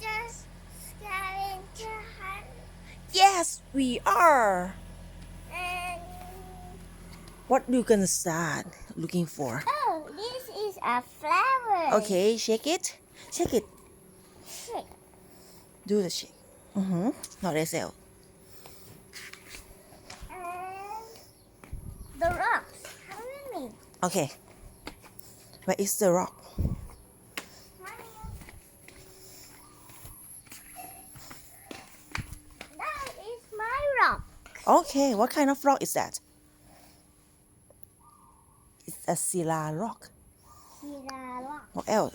Scavenger hunt. Yes, we are. And What you gonna start looking for? oh, this is a flower. Okay, shake it. Shake it. Shake. Do the shake. Not yourself. And the rocks. How many? Okay. Where is the rock? That is my rock. Okay, what kind of rock is that? It's a Sila rock. Sila rock. What else?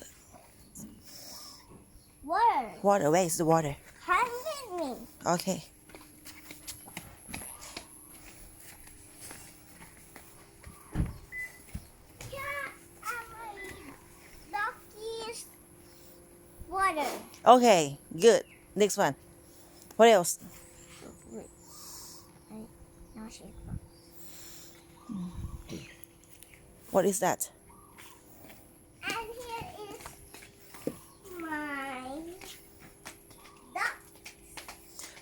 Water. Water. Where is the water? Come with me. Okay. Here are my doggies. Water. Okay, good. Next one. What else? Wait. Now shake. What is that? And here is my duck.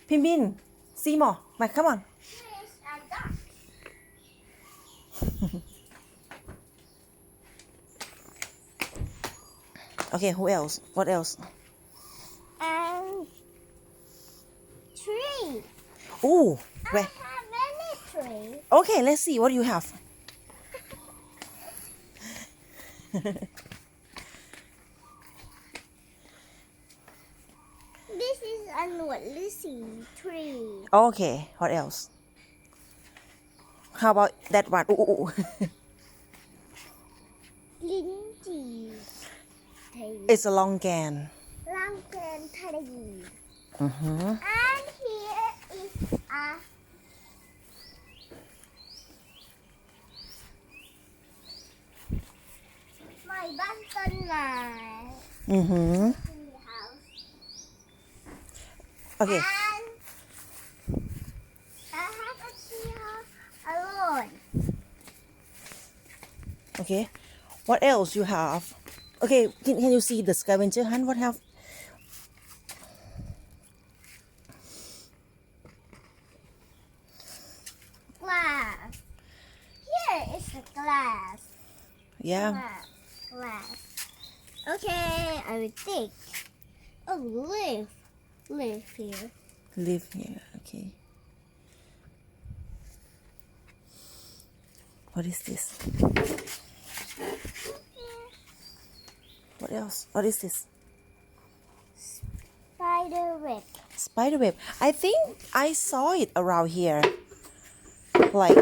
Pin, see more. Come on. Here is a duck. Okay, who else? What else? And tree. Oh, I where? have many trees. Okay, let's see. What do you have? This is a Lucy tree. Okay, what else? How about that one? Ooh. Lindy tree. It's a long can. Lantern tree. Mm-hmm. And here is a my button Mm-hmm. tree house. Okay. And I have a tree house alone. Okay. What else you have? Okay, can you see the scavenger hunt? What have? Glass. Here is the glass. Yeah. Glass. Okay, I will take. Oh, live here. Live here. Okay. What is this? What else? What is this? Spider web. Spider web. I think I saw it around here. Like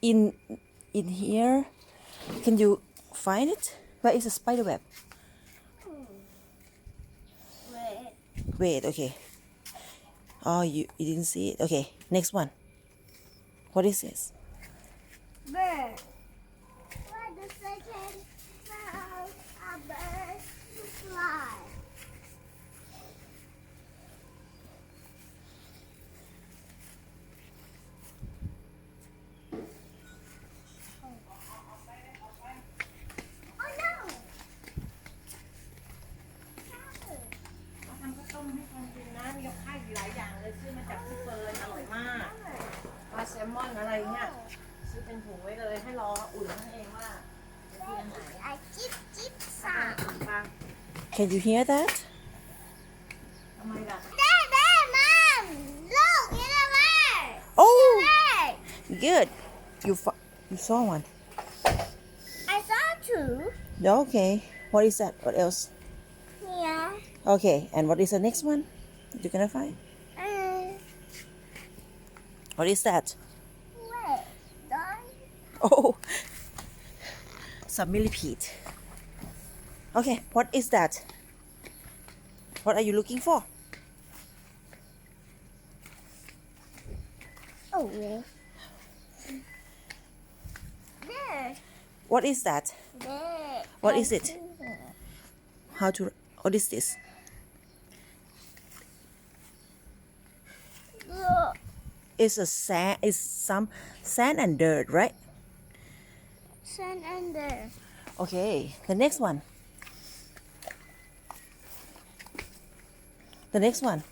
in here. Can you find it? Where is the spider web? Wait. Wait, okay. Oh, you didn't see it. Okay, next one. What is this? Bird. What the second sound a bird to fly? Oh no! ทำข้าวต้มให้คนกินนะมีกับข้าวอยู่หลายอย่างเลยซื้อมาจากที่เฟิร์นอร่อยมากปลาแซลมอนอะไรเนี่ยซื้อเป็นถุงไว้เลยให้รออุ่นนั่นเองว่าจะกินอันไหน I chip sound. ปลา Can you hear that? ทำไมล่ะ There, Mom! Look, in the bird! Oh, Bird! good. You saw one. I saw two. Okay. What is that? What else? Yeah. Okay. And what is the next one that you're gonna find? What is that? Wait, don't. Oh, some millipede. Okay. What is that? What are you looking for? Oh, wait. There. What is that? There. What I is it? see it. How to? What is this? Look. It's a sand. It's some sand and dirt, right? Sun under. Okay. The next one. The next one.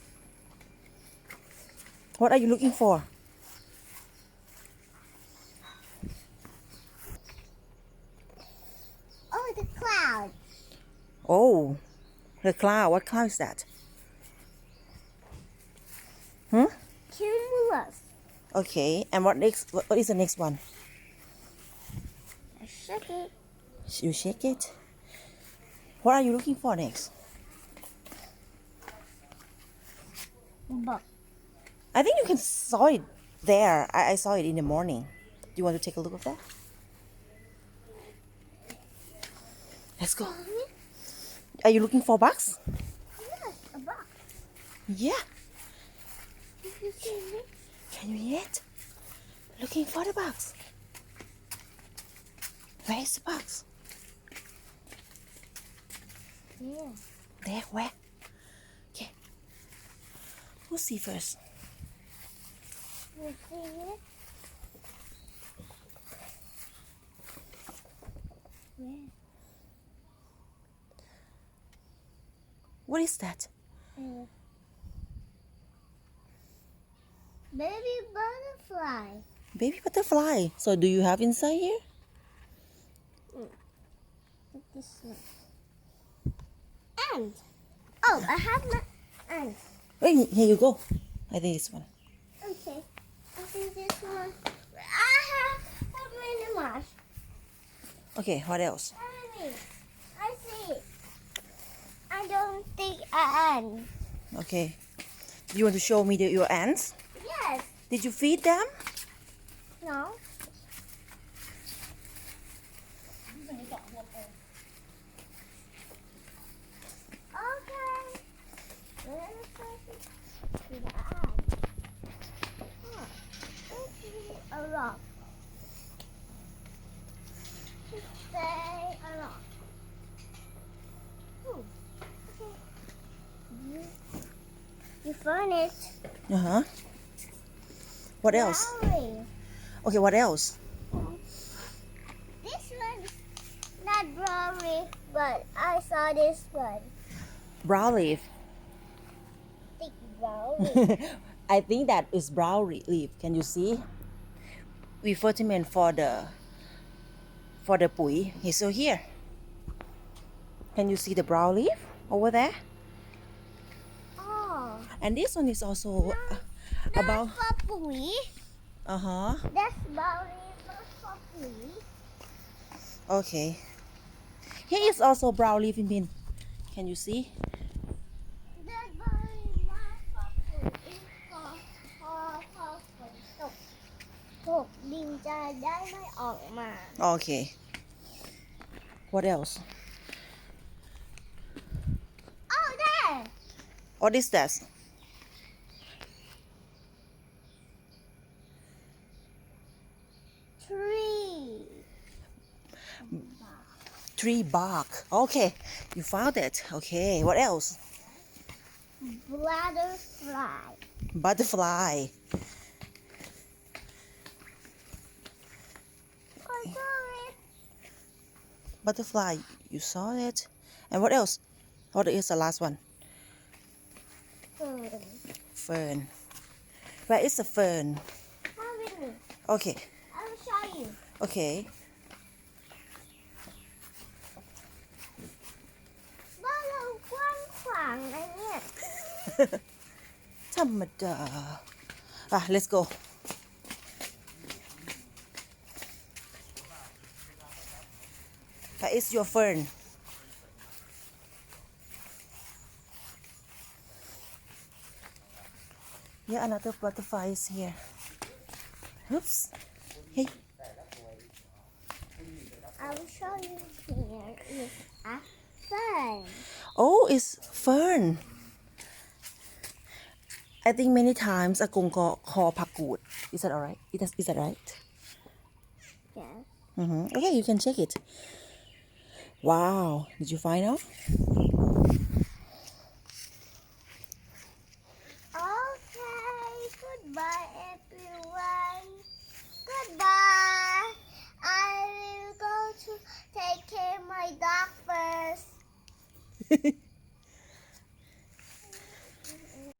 What are you looking for? Oh, the cloud. Oh, the cloud. What cloud is that? Cumulus. Okay, and what next? What is the next one? I shook it. You shake it. What are you looking for next? Book. I think you can saw it there. I saw it in the morning. Do you want to take a look at that? Let's go. Are you looking for bugs? Yes, a box. Yeah. Did you see me? Can you hear it? Looking for the bugs. Where is the bugs? Yeah. There, where? Okay. Who'll see first? You see it? Where? What is that? Baby butterfly. Baby butterfly. So do you have inside here? This one. Ant. Oh, I have my ant. Wait, here you go. I think this one. Okay. I think this one. I have many more. Okay, what else? I see it. I don't think I am. Okay. Do you want to show me your ants? Yes. Did you feed them? No. Okay. Where is the ant? Oh, this is a rock. Stay a rock. Okay. You found it. Uh-huh. What else? Brownie. Okay, what else? This one is not brownie, but I saw this one. Brown leaf. Thick brownie. I think that is brown leaf. Can you see? We ferment for theปุ๋ย. Okay, so here. Can you see the brown leaf over there? Oh. And this one is also about. Not forปุ๋ย. Uh-huh. That's brownie, not forปุ๋ย. Okay. Here is also brown leaf in bin. Can you see? That brownie, not forปุ๋ย. for ฝนตกดินจะได้ไม่ออกมา Okay. What else? Oh, there. What is that? Tree. Tree bark. Okay. You found it. Okay. What else? Butterfly. Butterfly. I saw it. Butterfly. You saw it. And what else? What is the last one? Fern. Fern. Where is the fern? Come with me. Okay. I will show you. Okay. บ้านเรากว้างขวางนะเนี่ย ธรรมดา let's go. That is your fern. Yeah, another butterfly is here. Oops. Hey. I will show you here is a fern. Oh, it's fern. I think many times อากงก็คอผักกูด Is that alright? Is that right? Yes. Okay, you can check it. Wow. Did you find out? Okay, goodbye everyone. Goodbye. I will go to take care of my dog first.